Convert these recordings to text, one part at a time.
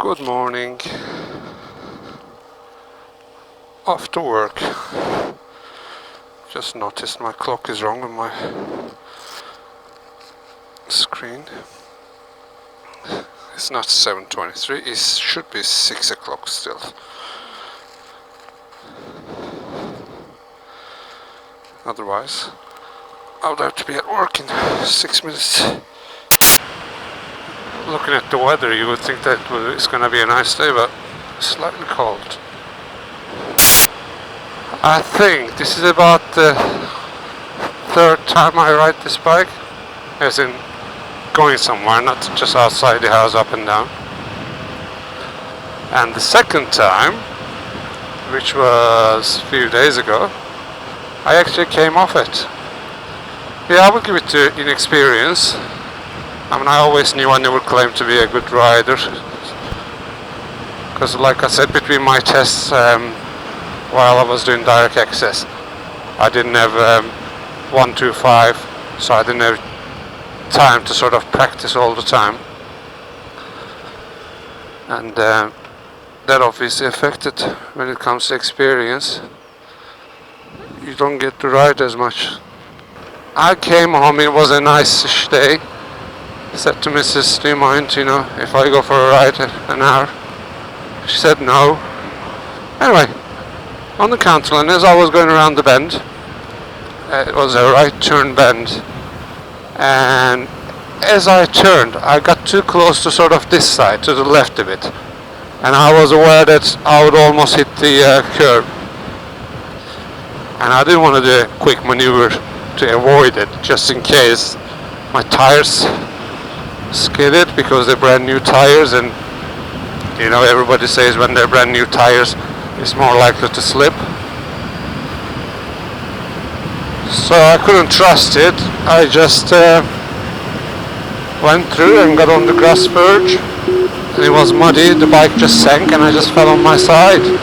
Good morning. Off to work. Just noticed my clock is wrong on my screen. It's not 7:23, it should be 6 o'clock still. Otherwise, I would have to be at work in 6 minutes. Looking at the weather, you would think that it's going to be a nice day, but slightly cold. I think this is about the third time I ride this bike, as in going somewhere, not just outside the house, up and down. And the second time, which was a few days ago, I actually came off it. Yeah, I would give it to inexperience. I mean, I always knew I never claimed to be a good rider, because like I said, between my tests while I was doing direct access, I didn't have 125, so I didn't have time to sort of practice all the time, and that obviously affected when it comes to experience. You don't get to ride as much. I came home, it was a nice-ish day. Said to Mrs. do you mind, if I go for a ride an hour? She said no. Anyway, on the Cantaloupe, as I was going around the bend, it was a right turn bend, and as I turned, I got too close to sort of this side, to the left a bit, and I was aware that I would almost hit the curb, and I didn't want to do a quick maneuver to avoid it, just in case my tires skidded, because they're brand new tires, and everybody says when they're brand new tires it's more likely to slip. So I couldn't trust it. I just went through and got on the grass verge, and it was muddy, the bike just sank and I just fell on my side.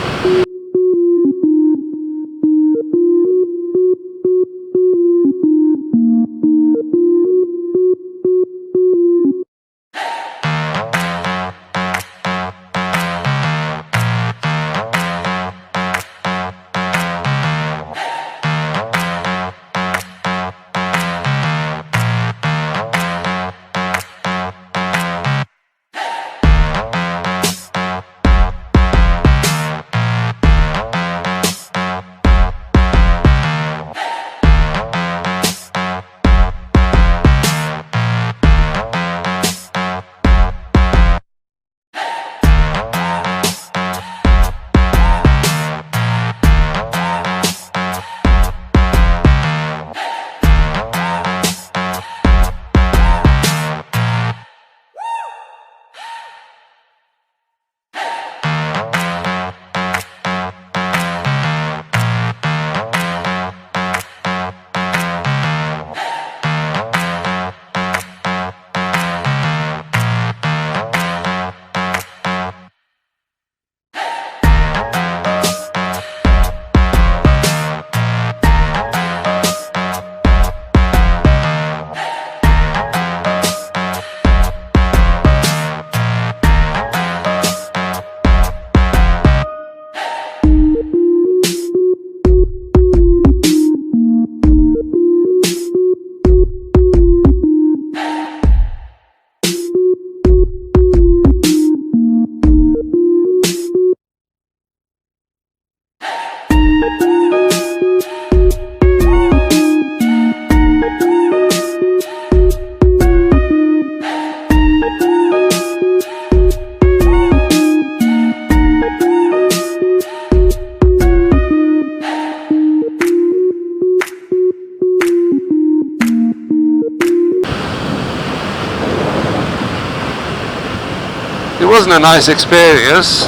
It wasn't a nice experience.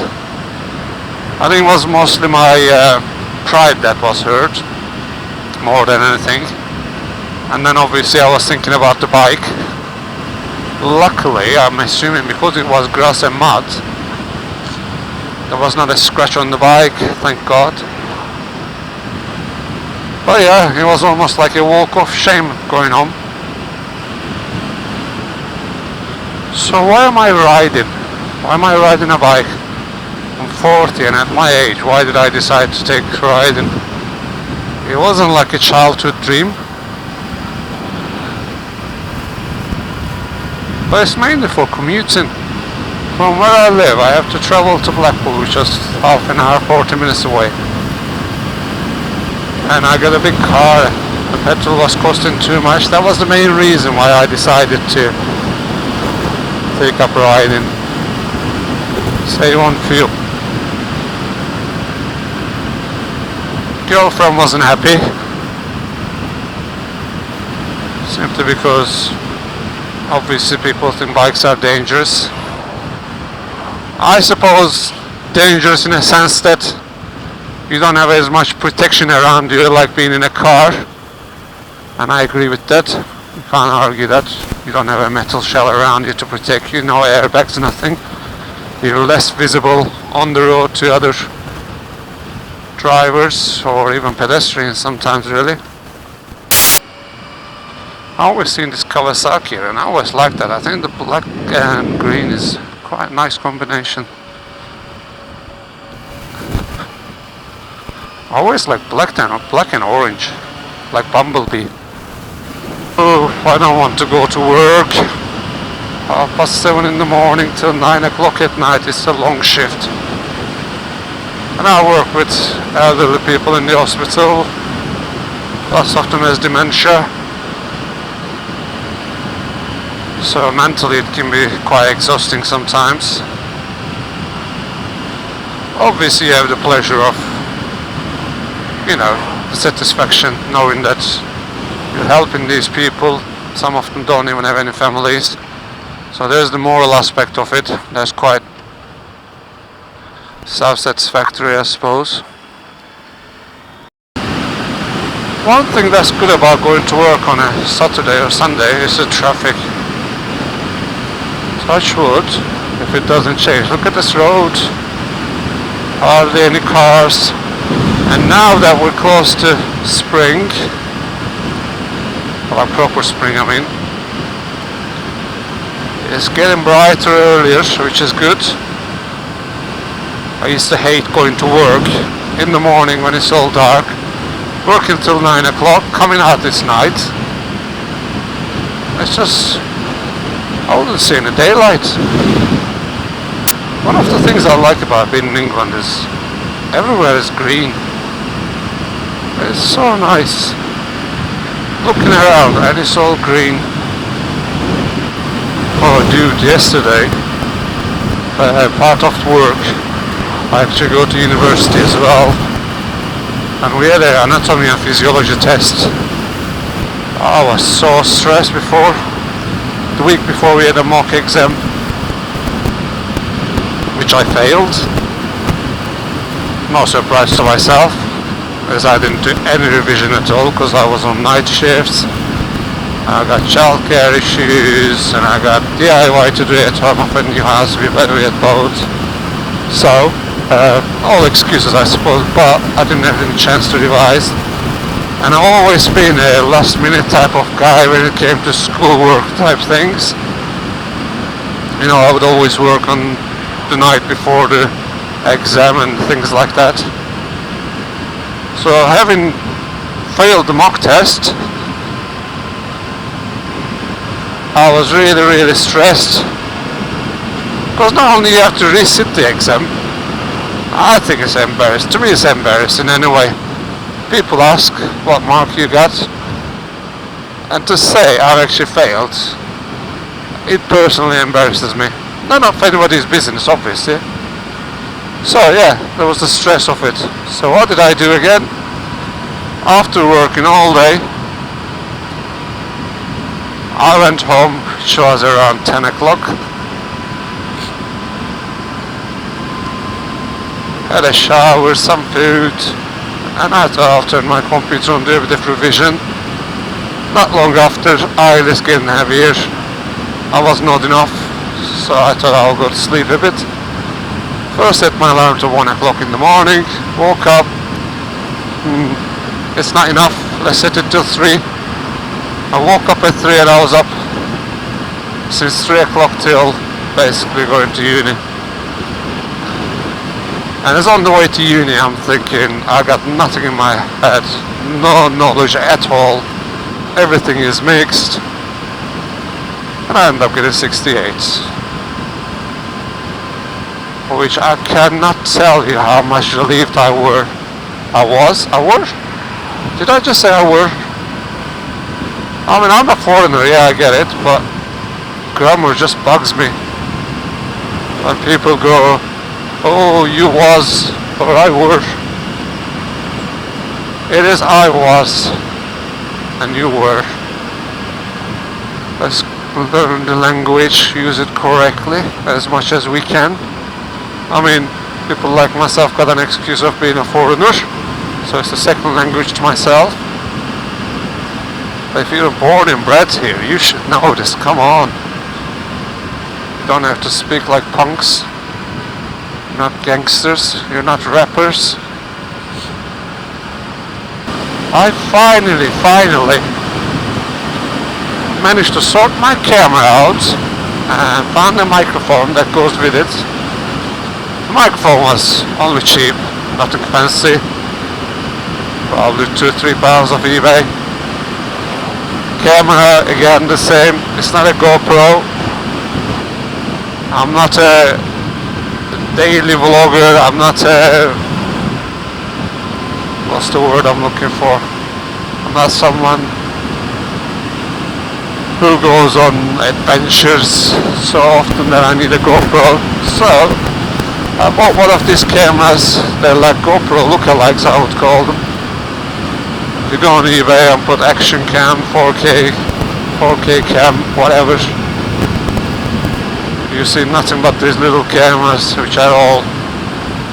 I think it was mostly my pride that was hurt, more than anything. And then obviously I was thinking about the bike. Luckily, I'm assuming because it was grass and mud, there was not a scratch on the bike, thank God. But yeah, it was almost like a walk of shame going home. So why am I riding? Why am I riding a bike? I'm 40 and at my age, why did I decide to take riding? It wasn't like a childhood dream. But it's mainly for commuting. From where I live, I have to travel to Blackpool, which is half an hour, 40 minutes away. And I got a big car. The petrol was costing too much. That was the main reason why I decided to take up riding. Save on fuel. Girlfriend wasn't happy. Simply because obviously people think bikes are dangerous. I suppose dangerous in a sense that you don't have as much protection around you like being in a car. And I agree with that. You can't argue that. You don't have a metal shell around you to protect you, no airbags, nothing. You're less visible on the road to other drivers or even pedestrians sometimes, really. I always seen this Kawasaki and I always like that. I think the black and green is quite a nice combination. I always like black and orange, like Bumblebee. Oh, I don't want to go to work. 7:30 in the morning till 9 o'clock at night. It's a long shift. And I work with elderly people in the hospital. Lots of them has dementia. So mentally it can be quite exhausting sometimes. Obviously you have the pleasure of, you know, the satisfaction knowing that you're helping these people. Some of them don't even have any families. So there's the moral aspect of it. That's quite self-satisfactory, I suppose. One thing that's good about going to work on a Saturday or Sunday is the traffic. Touch wood, if it doesn't change. Look at this road. Hardly any cars. And now that we're close to spring, well, proper spring I mean, it's getting brighter earlier, which is good. I used to hate going to work in the morning when it's all dark, working till 9 o'clock, coming out this night. It's just, I wouldn't say in the daylight. One of the things I like about being in England is everywhere is green. It's so nice. Looking around and it's all green. Oh dude, yesterday, part of work, I actually go to university as well, and we had an anatomy and physiology test. I was so stressed before. The week before we had a mock exam, which I failed. No surprise to myself, as I didn't do any revision at all because I was on night shifts. I got childcare issues and I got DIY to do at home of a new house we had both. So, all excuses I suppose, but I didn't have any chance to revise. And I've always been a last minute type of guy when it came to schoolwork type things. You know, I would always work on the night before the exam and things like that. So having failed the mock test, I was really stressed, because not only you have to resit the exam, I think it's embarrassing. To me it's embarrassing anyway. People ask what mark you got, and to say I've actually failed, it personally embarrasses me. Not for anybody's business obviously. So yeah, there was the stress of it. So what did I do again? After working all day, I went home, which was around 10 o'clock. Had a shower, some food, and I thought I'll turn my computer on, do a bit of revision. Not long after, eyelids getting heavier. I was nodding off, so I thought I'll go to sleep a bit. First set my alarm to 1 o'clock in the morning, woke up. It's not enough, let's set it till 3. I woke up at 3 and I was up since 3 o'clock till basically going to uni. And as on the way to uni, I'm thinking, I got nothing in my head, no knowledge at all, everything is mixed, and I end up getting 68. For which I cannot tell you how much relieved I was. Did I just say I were? I mean, I'm a foreigner, yeah, I get it, but grammar just bugs me. When people go, oh, you was, or I were. It is I was, and you were. Let's learn the language, use it correctly, as much as we can. I mean, people like myself got an excuse of being a foreigner, so it's the second language to myself. But if you're born and bred here, you should know this, come on. You don't have to speak like punks. You're not gangsters, you're not rappers. I finally managed to sort my camera out and found a microphone that goes with it. The microphone was only cheap, nothing fancy. Probably 2-3 pounds of eBay. Camera, again the same, it's not a GoPro. I'm not a daily vlogger, I'm not a... what's the word I'm looking for? I'm not someone who goes on adventures so often that I need a GoPro. So I bought one of these cameras. They're like GoPro lookalikes, I would call them. You go on eBay and put action cam, 4K cam, whatever. You see nothing but these little cameras, which are all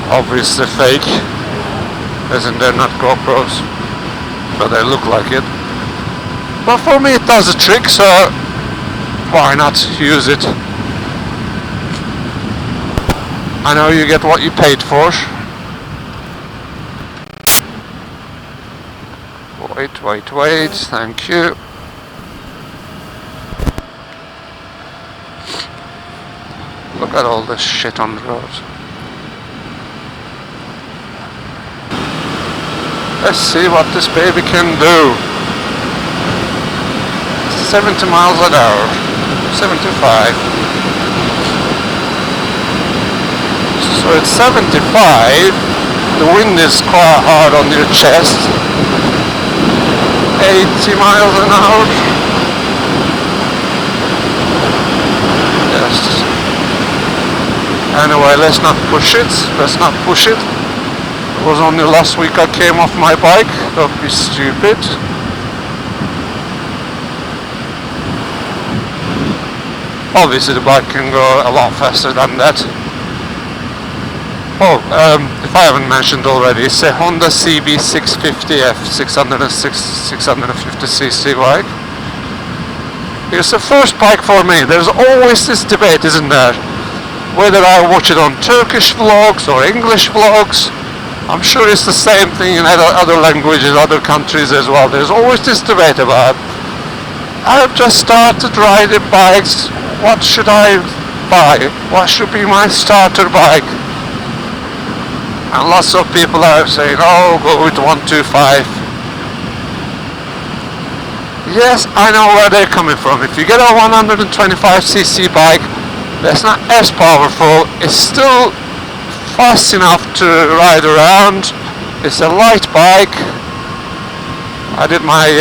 obviously fake, as in they're not GoPros, but they look like it. But for me it does the trick, so why not use it? I know you get what you paid for. Wait, thank you. Look at all this shit on the road. Let's see what this baby can do. 70 miles an hour. 75. So it's 75. The wind is quite hard on your chest. 80 miles an hour. Yes. Anyway, let's not push it. It was only last week I came off my bike. Don't be stupid. Obviously the bike can go a lot faster than that. Oh, if I haven't mentioned already, it's a Honda Cb650f 650cc bike. It's the first bike for me. There's always this debate, isn't there? Whether I watch it on Turkish vlogs or English vlogs. I'm sure it's the same thing in other languages, other countries as well. There's always this debate about, I've just started riding bikes, what should I buy? What should be my starter bike? And lots of people are saying, oh, go with 125. Yes, I know where they're coming from. If you get a 125cc bike that's not as powerful, it's still fast enough to ride around. It's a light bike. I did my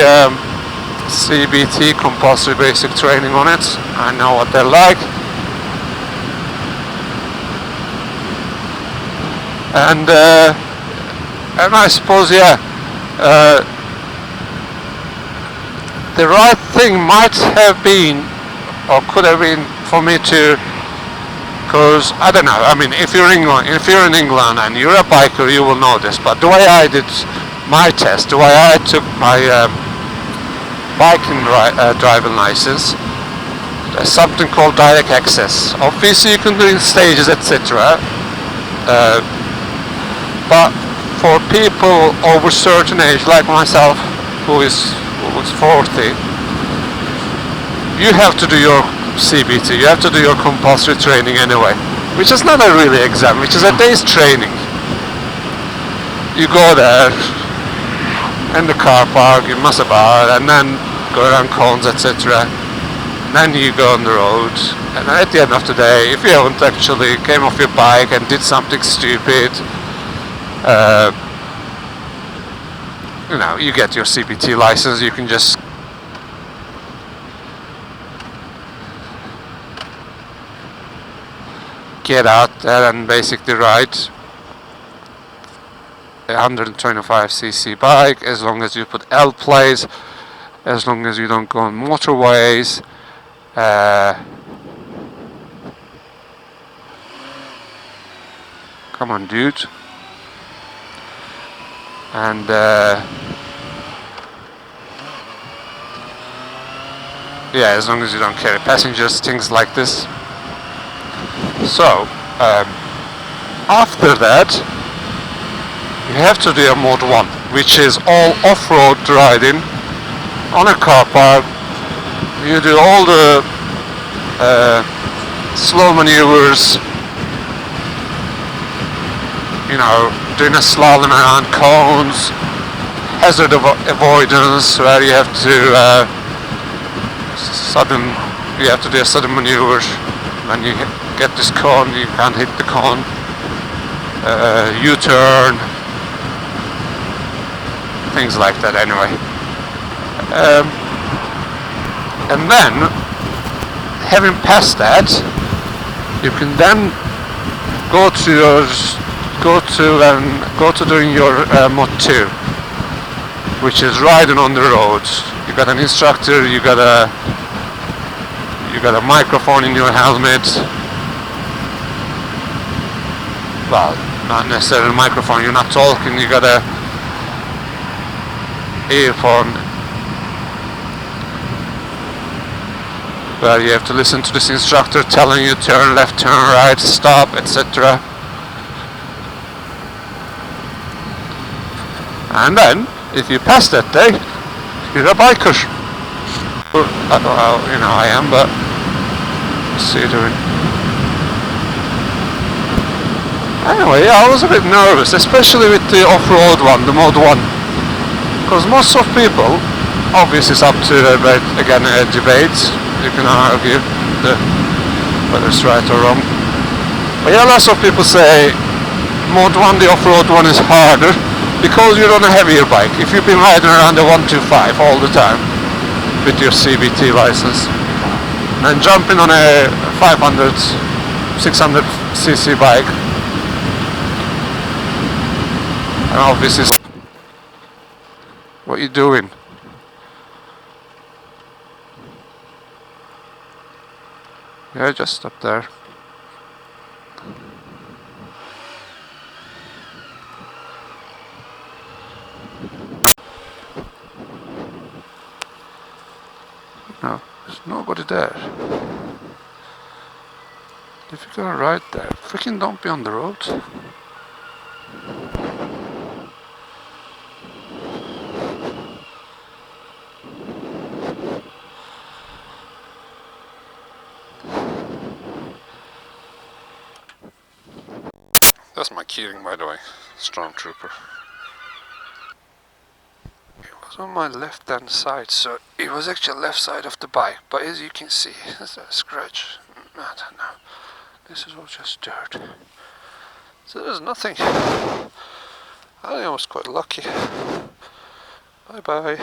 CBT, compulsory basic training on it. I know what they're like. And I suppose, yeah, the right thing might have been, or could have been, for me to, because I don't know. I mean, if you're in England and you're a biker, you will know this. But the way I did my test, the way I took my biking driving license, there's something called direct access. Obviously, you can do in stages, etc. But for people over certain age, like myself, who is 40, you have to do your CBT, you have to do your compulsory training anyway, which is not a really exam, which is a day's training. you go there in the car park, you mess about, and then go around cones, etc. And then you go on the road, and at the end of the day, if you haven't actually came off your bike and did something stupid, you know, you get your CBT license, you can just get out there and basically ride a 125cc bike, as long as you put L plates, as long as you don't go on motorways. Come on, dude. And yeah, as long as you don't carry passengers, things like this. So after that, you have to do a mode 1, which is all off-road riding on a car park. You do all the slow maneuvers, you know, doing a slalom around cones, hazard avoidance, where you have to do a sudden maneuver. When you get this cone, you can't hit the cone. U-turn, things like that. Anyway, and then, having passed that, you can then go to doing your mod 2, which is riding on the road. You got an instructor, you got a microphone in your helmet. Well, not necessarily a microphone, you're not talking, you got a earphone where you have to listen to this instructor telling you turn left, turn right, stop, etc. And then, if you pass that day, you're a biker. Well, you know, I am, but what's he doing? Anyway, yeah, I was a bit nervous, especially with the off-road one, the mode 1. Because most of people, obviously it's up to a debate, you can argue whether it's right or wrong. But yeah, lots of people say mode 1, the off-road one, is harder because you're on a heavier bike. If you've been riding around the 125 all the time with your CBT license, and jumping on a 500, 600cc bike, and obviously, what are you doing? Yeah, just stop there. No, there's nobody there. If you're gonna ride there, freaking don't be on the road. That's my keyring, by the way, Stormtrooper. It was on my left hand side, so it was actually left side of the bike, but as you can see, there's a scratch. I don't know. This is all just dirt. So there's nothing. I think I was quite lucky. Bye bye.